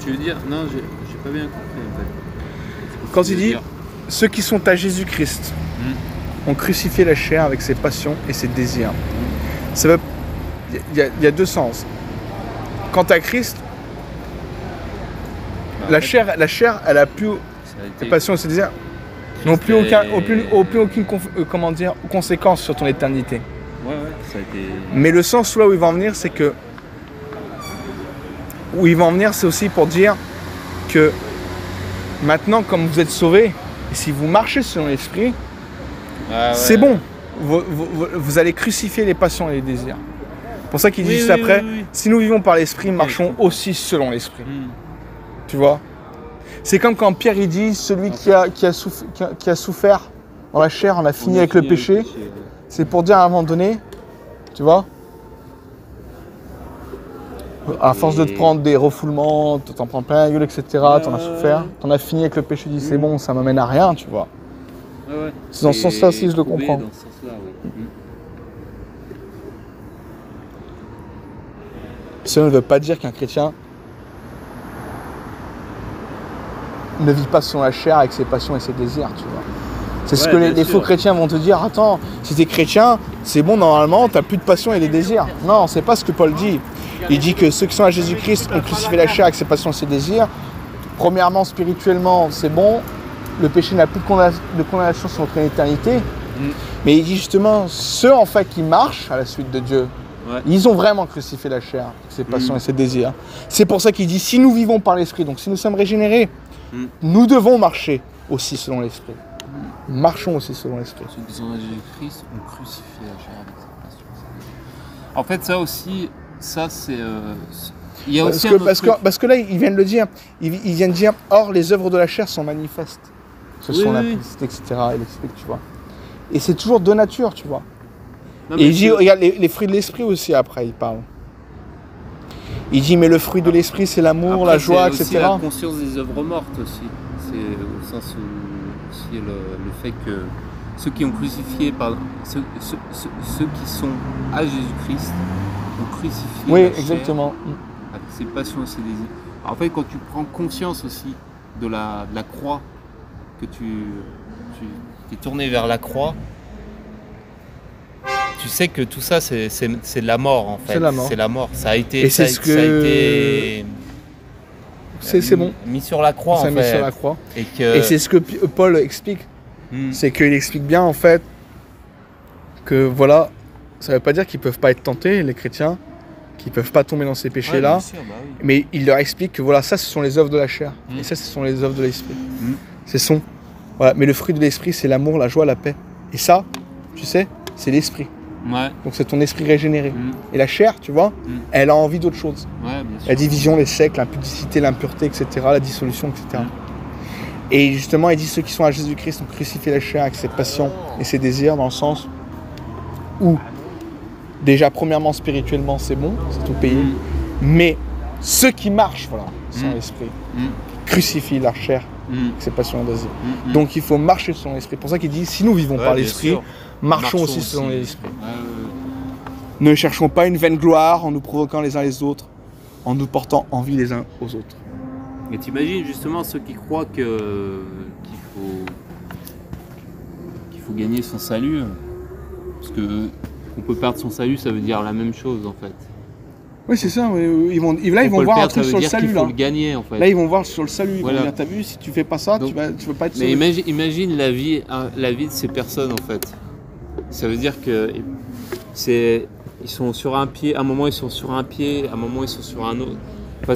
Tu veux dire? Non, j'ai pas bien compris en fait. Quand il dit ceux qui sont à Jésus-Christ ont crucifié la chair avec ses passions et ses désirs. Ça veut, il y a deux sens. Quant à Christ, la chair, elle a plus ses passions et ses désirs n'ont plus aucune conséquence sur ton éternité. Ouais, ça a été... Mais le sens là où il va en venir, c'est que c'est aussi pour dire que maintenant, comme vous êtes sauvés, et si vous marchez selon l'Esprit, c'est bon. Vous allez crucifier les passions et les désirs. C'est pour ça qu'il dit juste après, si nous vivons par l'Esprit, marchons aussi selon l'Esprit. Tu vois? C'est comme quand Pierre il dit, celui qui a souffert dans la chair, on a fini avec le péché. C'est pour dire à un moment donné, tu vois, à force de te prendre des refoulements, t'en prends plein la gueule, etc., t'en as souffert, t'en as fini avec le péché, tu dis c'est bon, ça m'amène à rien, tu vois. C'est dans ce sens-là aussi, je le comprends. Cela ne veut pas dire qu'un chrétien ne vit pas selon la chair avec ses passions et ses désirs, tu vois. C'est ce que les faux chrétiens vont te dire. Attends, si t'es chrétien, c'est bon, normalement, t'as plus de passions et des désirs. Non, c'est pas ce que Paul dit. Il dit que ceux qui sont à Jésus-Christ ont crucifié la chair avec ses passions et ses désirs. Premièrement, spirituellement, c'est bon. Le péché n'a plus de condamnation sur notre éternité. Mais il dit justement, ceux en fait qui marchent à la suite de Dieu, ils ont vraiment crucifié la chair, ses passions et ses désirs. C'est pour ça qu'il dit, si nous vivons par l'Esprit, donc si nous sommes régénérés, nous devons marcher aussi selon l'Esprit. Marchons aussi selon l'Esprit. Ceux qui sont à Jésus-Christ ont crucifié la chair avec ses passions. En fait, ça aussi, c'est... il y a aussi parce que là, il vient de le dire. Il vient de dire, or les œuvres de la chair sont manifestes. Ce sont l'impudicité, etc. Il explique, tu vois. Et c'est toujours de nature, tu vois. Non, et il dit, regarde, les fruits de l'esprit aussi, après, il parle. Il dit, mais le fruit de l'esprit, c'est l'amour, la joie, etc. C'est la conscience des œuvres mortes aussi. C'est au sens où aussi le fait que ceux qui ont crucifié, ceux qui sont à Jésus-Christ ont crucifié la chair ses passions et ses désirs. Alors, en fait, quand tu prends conscience aussi de la croix, que tu es tourné vers la croix, tu sais que tout ça, c'est de la mort, en fait. C'est la mort. C'est la mort. Ça a été, Et ça, c'est ce ça a été c'est bon. mis sur la croix, Ça en mis fait. sur la croix. Et Et c'est ce que Paul explique. C'est qu'il explique bien, en fait, que voilà, ça veut pas dire qu'ils peuvent pas être tentés, les chrétiens, qu'ils peuvent pas tomber dans ces péchés-là. bien sûr, bah oui. Mais il leur explique que voilà, ça, ce sont les œuvres de la chair. Et ça, ce sont les œuvres de l'esprit. Voilà. Mais le fruit de l'esprit, c'est l'amour, la joie, la paix. Et ça, tu sais, c'est l'esprit. Ouais. Donc c'est ton esprit régénéré. Et la chair, tu vois, elle a envie d'autre chose. Ouais, bien sûr. La division, les sectes, l'impudicité, l'impureté, etc., la dissolution, etc. Et justement, il dit ceux qui sont à Jésus-Christ ont crucifié la chair avec ses passions et ses désirs, dans le sens où, déjà, premièrement, spirituellement, c'est bon, c'est tout payé. Mais ceux qui marchent, voilà, sans l'esprit, crucifient leur chair avec ses passions et désirs. Donc il faut marcher selon l'esprit. C'est pour ça qu'il dit, si nous vivons par l'esprit, marchons aussi selon l'esprit. Ne cherchons pas une vaine gloire en nous provoquant les uns les autres, en nous portant envie les uns aux autres. Et t'imagines justement ceux qui croient qu'il faut gagner son salut, parce que qu'on peut perdre son salut, ça veut dire la même chose en fait. Oui, c'est ça. Ils vont voir un truc sur le salut là. Il faut le gagner en fait. Là, ils vont voir sur le salut. Ils Voilà. vont dire, t'as vu, si tu fais pas ça, Donc, tu veux pas être mais sauvé. imagine la vie de ces personnes en fait. Ça veut dire que ils sont sur un pied, à un moment ils sont sur un pied, à un moment ils sont sur un autre. Enfin,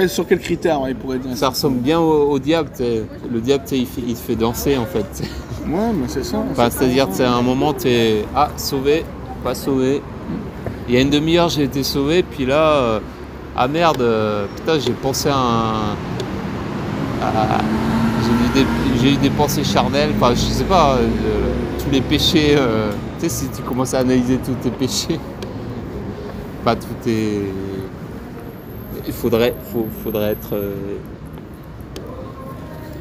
Sur quel critère il pourrait dire ça ressemble bien au diable. Le diable, il te fait danser en fait. Ouais, mais c'est ça. Enfin, c'est-à-dire, à un moment, t'es sauvé, pas sauvé. Il y a une demi-heure, j'ai été sauvé, puis là, merde, putain, j'ai pensé j'ai eu des pensées charnelles, enfin, je sais pas, tous les péchés, tu sais, si tu commences à analyser tous tes péchés, pas tout est. Il faudrait être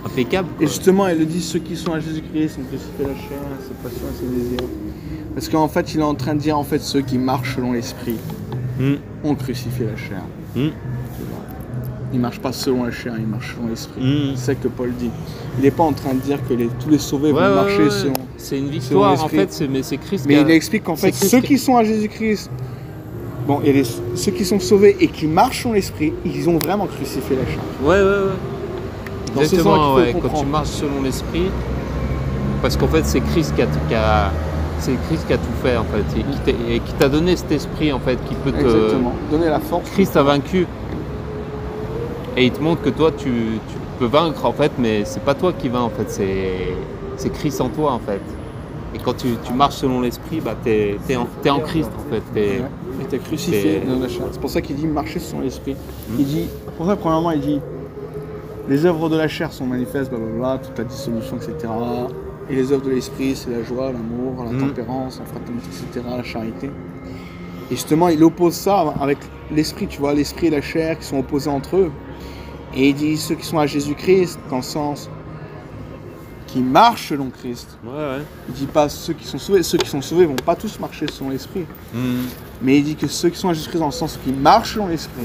impeccable. Quoi. Et justement, il le dit, ceux qui sont à Jésus-Christ ont crucifié la chair, ses passions et ses désirs. Parce qu'en fait, il est en train de dire, en fait, ceux qui marchent selon l'esprit ont crucifié la chair. Ils ne marchent pas selon la chair, ils marchent selon l'esprit. C'est ça que Paul dit. Il n'est pas en train de dire que tous les sauvés vont marcher selon. C'est une victoire en fait, mais c'est Christ. Mais il explique qu'en fait, ceux qui sont à Jésus-Christ, bon, et ceux qui sont sauvés et qui marchent selon l'esprit, ils ont vraiment crucifié la chair. Ouais. Dans Exactement, quand tu marches selon l'esprit, parce qu'en fait c'est Christ qui a tout fait en fait, et qui t'a donné cet esprit en fait, qui peut Exactement. Donner la force. Christ a vaincu, et il te montre que toi tu peux vaincre en fait, mais c'est pas toi qui vainc en fait, c'est Christ en toi en fait. Et quand tu marches selon l'esprit, bah t'es en Christ en fait. Et t'es crucifié dans la chair. C'est pour ça qu'il dit marcher selon l'esprit. Il dit, pour ça premièrement il dit, les œuvres de la chair sont manifestes, blablabla, toute la dissolution, etc. Et les œuvres de l'esprit, c'est la joie, l'amour, la tempérance, la fraternité, etc., la charité. Et justement, il oppose ça avec l'esprit, tu vois, l'esprit et la chair qui sont opposés entre eux. Et il dit ceux qui sont à Jésus-Christ, dans le sens qui marchent selon Christ. Ouais. Il dit pas ceux qui sont sauvés. Ceux qui sont sauvés vont pas tous marcher selon l'esprit. Mais il dit que ceux qui sont à Jésus-Christ, dans le sens qui marchent selon l'esprit,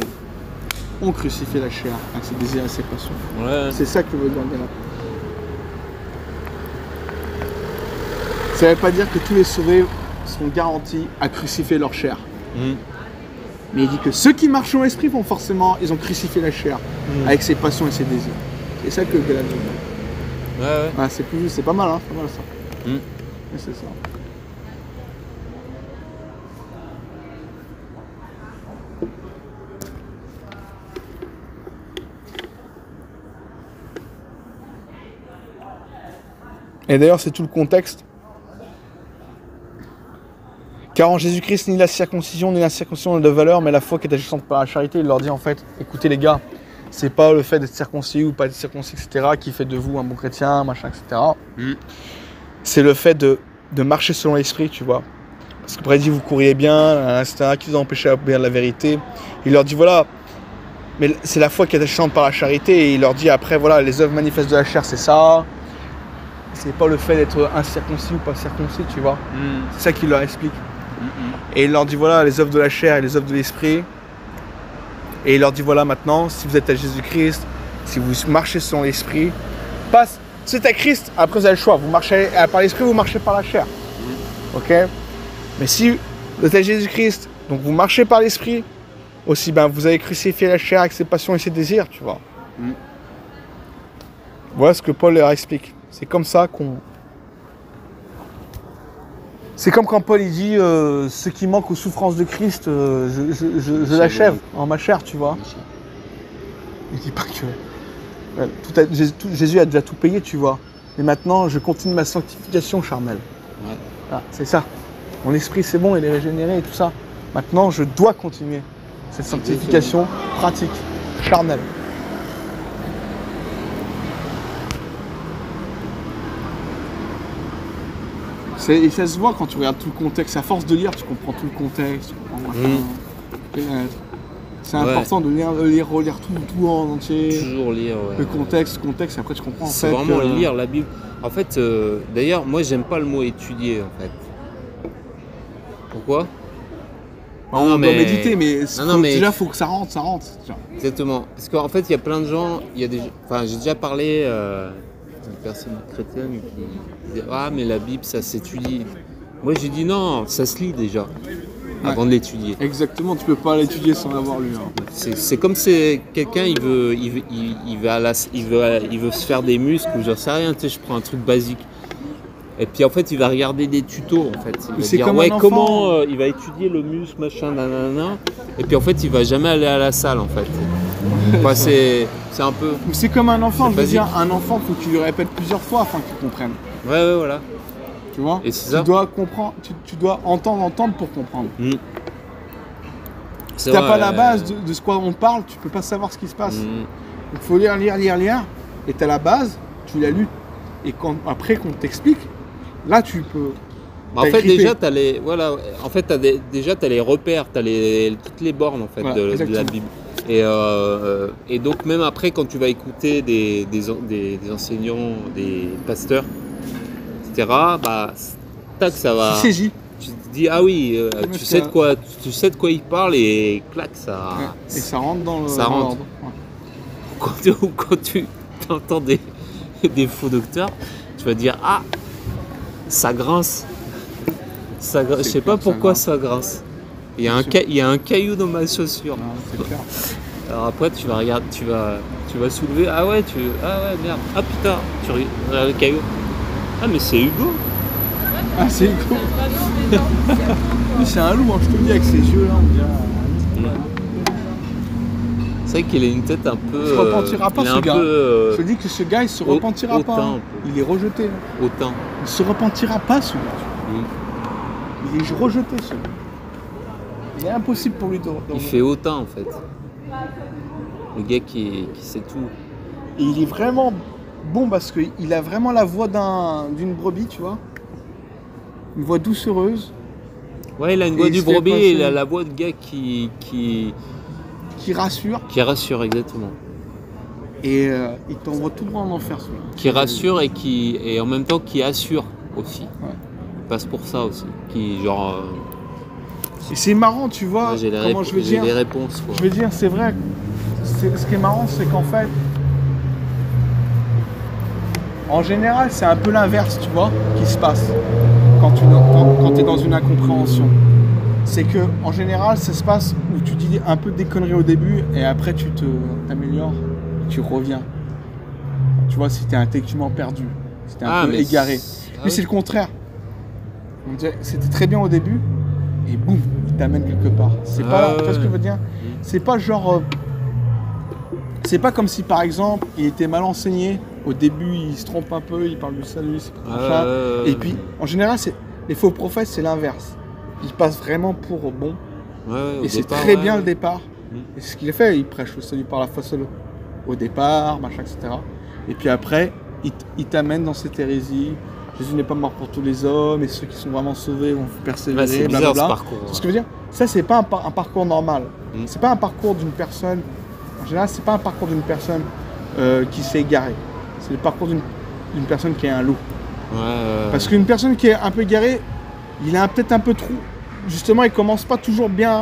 ont crucifié la chair avec ses désirs et ses passions. Ouais. C'est ça que veut dire là. Ça ne veut pas dire que tous les sauvés sont garantis à crucifier leur chair. Mais il dit que ceux qui marchent dans l'esprit vont forcément, ils ont crucifié la chair avec ses passions et ses désirs. C'est ça que Galate veut dire. Ouais. C'est pas mal, hein, c'est pas mal ça. Mais c'est ça. Et d'ailleurs, c'est tout le contexte. Car en Jésus-Christ, ni la circoncision n'a de valeur, mais la foi qui est agissante par la charité. Il leur dit en fait, écoutez les gars, c'est pas le fait d'être circoncis ou pas d'être circoncis, etc., qui fait de vous un bon chrétien, machin, etc. C'est le fait de marcher selon l'esprit, tu vois. Parce que après, il dit, vous courriez bien, etc., qui vous a empêché d'obéir la vérité. Il leur dit, voilà, mais c'est la foi qui est agissante par la charité. Et il leur dit après, voilà, les œuvres manifestes de la chair, c'est ça. C'est pas le fait d'être incirconcis ou pas circoncis, tu vois. C'est ça qu'il leur explique. Et il leur dit voilà, les œuvres de la chair et les œuvres de l'esprit, Et il leur dit voilà maintenant, si vous êtes à Jésus-Christ, si vous marchez selon l'esprit, c'est à Christ, après vous avez le choix, vous marchez par l'esprit, vous marchez par la chair. Ok? Mais si vous êtes à Jésus-Christ, donc vous marchez par l'esprit, aussi vous avez crucifié la chair avec ses passions et ses désirs, tu vois. Voilà ce que Paul leur explique. C'est comme ça qu'on... C'est comme quand Paul il dit ce qui manque aux souffrances de Christ, je l'achève en ma chair, tu vois. Il dit pas que Jésus a déjà tout payé, tu vois. Et maintenant, je continue ma sanctification charnelle. Ouais. Voilà, c'est ça. Mon esprit, c'est bon, il est régénéré et tout ça. Maintenant, je dois continuer cette sanctification pratique, charnelle. Et ça se voit quand tu regardes tout le contexte. À force de lire, tu comprends tout le contexte. C'est important de lire, relire tout en entier. Toujours lire. Ouais, le contexte, après tu comprends. C'est vraiment lire la Bible. En fait, d'ailleurs, moi j'aime pas le mot étudier en fait. Pourquoi? On doit méditer, mais déjà il faut que ça rentre. Exactement. Parce qu'en fait, il y a plein de gens, j'ai déjà parlé d'une personne chrétienne qui disait ah mais la Bible ça s'étudie. Moi j'ai dit non, ça se lit déjà avant de l'étudier. Exactement, tu peux pas l'étudier sans l'avoir lu. C'est comme si quelqu'un il veut se faire des muscles ou j'en sais rien, tu sais, je prends un truc basique. Et puis en fait, il va regarder des tutos en fait. Il va dire comment il va étudier le muscle, machin, nanana. Et puis en fait, il va jamais aller à la salle en fait. Enfin, c'est un peu. C'est comme un enfant, je veux dire, un enfant, faut que tu lui répètes plusieurs fois afin qu'il comprenne. Ouais, voilà. Tu vois? Et c'est ça. Tu dois comprendre, tu dois entendre pour comprendre. Si t'as pas la base de ce quoi on parle, tu peux pas savoir ce qui se passe. Il faut lire. Et t'as la base, tu l'as lu. Et après qu'on t'explique, là tu peux. En fait, déjà, t'as les repères, t'as toutes les bornes en fait de la Bible. Et donc même après, quand tu vas écouter des enseignants, des pasteurs, etc., tac, ça va. Tu saisis. Tu te dis ah oui, tu sais de quoi il parle et clac, ça. Et ça rentre dans le. Ça rentre. Quand tu entends des faux docteurs, tu vas dire ah, ça grince. Je sais pas pourquoi ça grince. Il y a un caillou dans ma chaussure. Non, c'est clair. Alors après tu vas regarder, tu vas soulever. Ah ouais merde. Ah putain, tu regardes le caillou. Ah mais c'est Hugo. Ah c'est Hugo. Mais c'est un loup, hein, je te le dis avec ses yeux là, on dirait. C'est vrai qu'il a une tête un peu. Il se repentira pas ce gars. Je te dis que ce gars il se repentira pas. Hein. Il est rejeté. Hautain. Il se repentira pas ce gars. Il est rejeté ce gars. Il est impossible pour lui de. Il fait hautain en fait. Le gars qui sait tout. Et il est vraiment bon parce qu'il a vraiment la voix d'une brebis, tu vois. Une voix doucereuse. Ouais, il a une voix du brebis et il a la voix de gars qui rassure. Qui rassure, exactement. Et il t'envoie tout droit en enfer, celui-là. Qui rassure et en même temps qui assure aussi. Ouais. Il passe pour ça aussi. Qui genre. Et c'est marrant, tu vois. J'ai les réponses. Quoi. Je veux dire, c'est vrai. Ce qui est marrant, c'est qu'en fait, en général, c'est un peu l'inverse, tu vois, qui se passe quand tu es dans une incompréhension. C'est que en général, ça se passe où tu dis un peu des conneries au début et après tu t'améliores, tu reviens. Tu vois, si tu es intellectuellement perdu, si tu es un peu égaré. Lui, c'est le contraire. C'était très bien au début et boum, il t'amène quelque part. C'est pas, tu vois ce que je veux dire? C'est pas genre. C'est pas comme si par exemple il était mal enseigné. Au début, il se trompe un peu, il parle du salut, c'est ça. Et puis, en général, les faux prophètes, c'est l'inverse. Ils passent vraiment pour bon. Et c'est très bien le départ. Et c'est ce qu'il a fait. Il prêche le salut par la foi seule au départ, machin, etc. Et puis après, il t'amène dans cette hérésie. Jésus n'est pas mort pour tous les hommes et ceux qui sont vraiment sauvés vont persévérer. C'est bizarre ce parcours. C'est ce que je veux dire. Ça, c'est pas un parcours normal. C'est pas un parcours d'une personne. En général, c'est pas un parcours d'une personne qui s'est égarée. C'est le parcours d'une personne qui est un loup. Parce qu'une personne qui est un peu égarée, il a peut-être un peu trop justement, il commence pas toujours bien,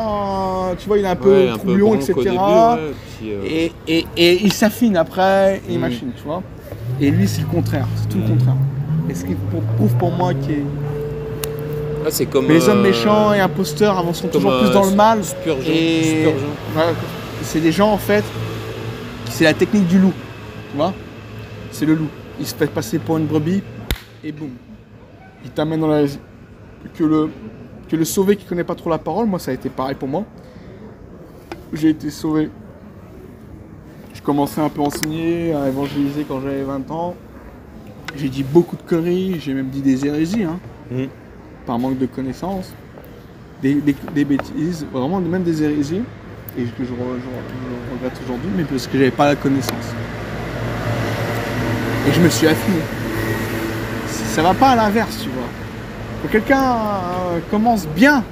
tu vois, il est un peu troublon, etc. Début, ouais, puis, Et il s'affine après, et il machine, tu vois. Et lui, c'est le contraire, c'est tout le contraire. Et ce qui prouve pour moi qu'il c'est comme les hommes méchants et imposteurs avanceront toujours plus dans le mal. Spurgeon. Voilà, c'est des gens, en fait, c'est la technique du loup, tu vois. C'est le loup. Il se fait passer pour une brebis, et boum. Il t'amène dans la... Que le sauvé qui connaît pas trop la parole, moi ça a été pareil pour moi. J'ai été sauvé. Je commençais un peu à enseigner, à évangéliser quand j'avais 20 ans. J'ai dit beaucoup de conneries, j'ai même dit des hérésies, hein, par manque de connaissances. Des bêtises, vraiment même des hérésies. Et que je regrette aujourd'hui, mais parce que j'avais pas la connaissance. Et je me suis affiné. Ça va pas à l'inverse, tu vois. Quand quelqu'un commence bien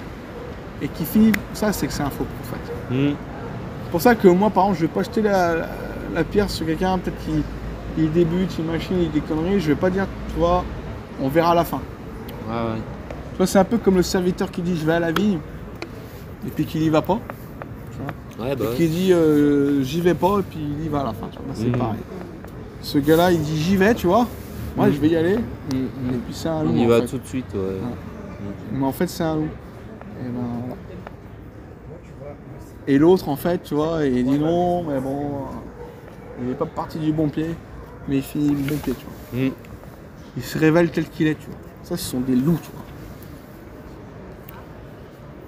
et qui finit, ça c'est que c'est un faux prophète. C'est pour ça que moi, par exemple, je vais pas jeter la pierre sur quelqu'un, peut-être qu'il débute, il machine, il dit des conneries, je vais pas dire, tu vois, on verra à la fin. Ouais. Tu vois, c'est un peu comme le serviteur qui dit je vais à la vigne et puis qu'il y va pas. Ouais, bah et qui dit j'y vais pas et puis il y va à la fin, tu vois. C'est pareil. Ce gars-là, il dit j'y vais, tu vois. Moi, je vais y aller. Et puis c'est un loup. Il y va tout de suite, ouais. Mais en fait, c'est un loup. Et ben voilà. Et l'autre, en fait, tu vois, il dit non, mais bon, il n'est pas parti du bon pied, mais il finit du bon pied, tu vois. Il se révèle tel qu'il est, tu vois. Ça, ce sont des loups, tu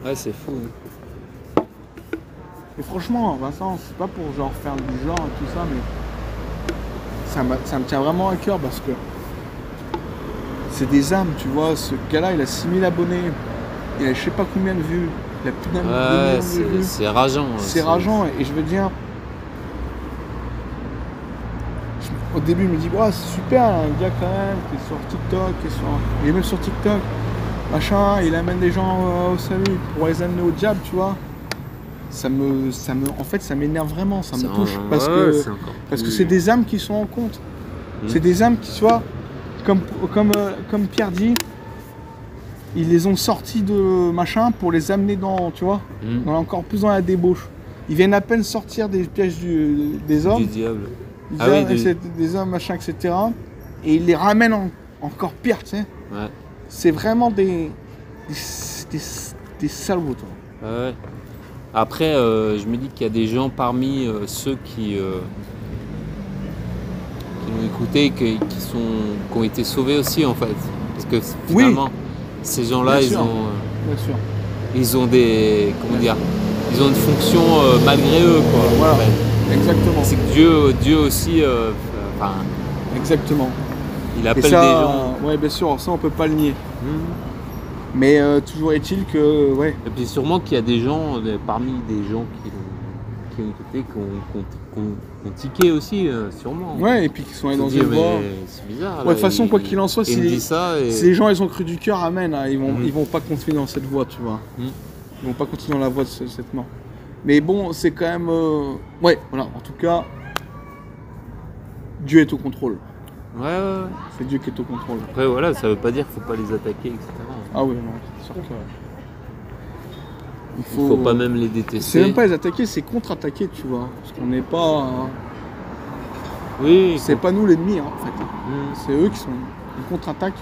vois. Ouais, c'est fou. Et franchement, Vincent, c'est pas pour genre faire du genre et tout ça, mais ça me tient vraiment à cœur parce que c'est des âmes, tu vois. Ce gars-là, il a 6000 abonnés, il a je sais pas combien de vues, il a plus d'un million de vues. C'est rageant. C'est rageant, et je veux dire, au début, il me dit, ouais, c'est super, un gars quand même, qui est sur TikTok, il est même sur TikTok, machin, il amène des gens au salut pour les amener au diable, tu vois. En fait, ça m'énerve vraiment, ça me touche, parce que c'est des âmes qui sont en compte. C'est des âmes qui, tu vois, comme Pierre dit, ils les ont sortis de machin pour les amener dans, tu vois, encore plus dans la débauche. Ils viennent à peine sortir des pièges des hommes. Du diable. Des hommes, machin, etc. Et ils les ramènent encore pire, tu sais. Ouais. C'est vraiment des salauds, toi. Ouais. Après, je me dis qu'il y a des gens parmi ceux qui l'ont écouté, qui ont été sauvés aussi, en fait. Parce que finalement, ces gens-là, ils ont des, comment dire, ils ont une fonction malgré eux, quoi. Voilà. En fait. Exactement. C'est que Dieu aussi, exactement. Il appelle des gens. Ouais, bien sûr, ça on peut pas le nier. Mais toujours est-il que, ouais. Et puis sûrement qu'il y a des gens, parmi des gens qui ont écouté, qui ont tiqué aussi, sûrement. Ouais, et puis qui sont allés dans une voie. C'est bizarre. Ouais, de toute façon, quoi qu'il en soit, si les gens ils ont cru du cœur, amen, hein, ils vont pas continuer dans cette voie, tu vois. Ils vont pas continuer dans la voie de cette mort. Mais bon, c'est quand même... Ouais, voilà, en tout cas, Dieu est au contrôle. Ouais. C'est Dieu qui est au contrôle. Après, voilà, ça veut pas dire qu'il faut pas les attaquer, etc. Ah oui, non, c'est sûr que... Il faut pas même les détester. C'est même pas les attaquer, c'est contre-attaquer, tu vois. Parce qu'on n'est pas... Oui. C'est pas nous l'ennemi, hein, en fait. C'est eux qui sont une contre-attaque.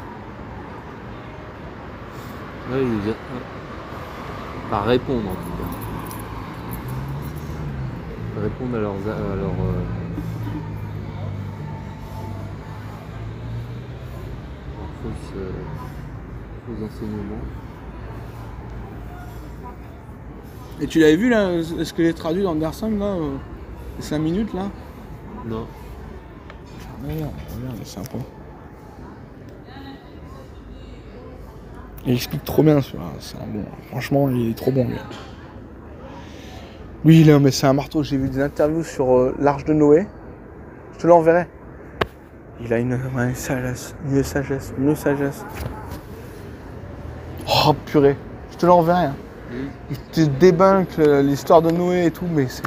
Oui, par répondre, en tout cas. Répondre à leurs faux enseignements. Et tu l'avais vu là, ce que j'ai traduit dans Anderson là, les 5 minutes là? Non. Regarde, c'est sympa. Il explique trop bien celui-là, c'est un bon. Franchement, il est trop bon lui. Oui, là, mais c'est un marteau. J'ai vu des interviews sur l'Arche de Noé. Je te l'enverrai. Il a une sagesse. Oh purée, je te l'enverrai. Hein. Il te débunk l'histoire de Noé et tout, mais c'est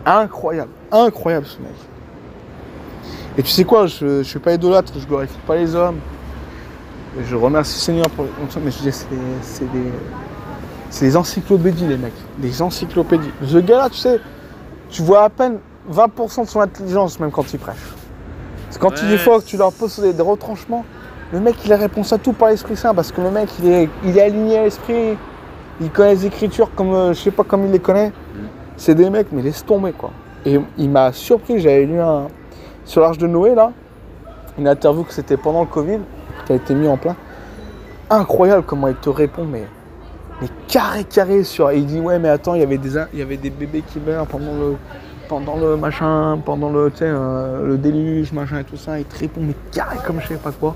incroyable ce mec. Et tu sais quoi, je suis pas idolâtre, je glorifie pas les hommes. Et je remercie le Seigneur pour mais je dis, c'est des encyclopédies, les mecs. Des encyclopédies. Ce gars-là, tu sais, tu vois à peine 20% de son intelligence, même quand il prêche. Parce que quand il est fort, que tu leur poses des retranchements, le mec, il répond à tout par l'Esprit Saint, parce que le mec, il est aligné à l'Esprit. Il connaît les Écritures comme, je sais pas comme il les connaît. C'est des mecs, mais laisse tomber, quoi. Et il m'a surpris, j'avais lu sur l'Arche de Noé, là, une interview que c'était pendant le Covid, qui a été mis en place. Incroyable comment il te répond, mais carré sur. Et il dit, ouais, mais attends, il y avait des bébés qui meurent pendant le machin, pendant le déluge, machin et tout ça. Il te répond, mais carré comme je sais pas quoi.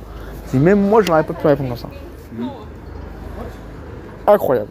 Et même moi, j'aurais pas pu répondre comme ça. Incroyable.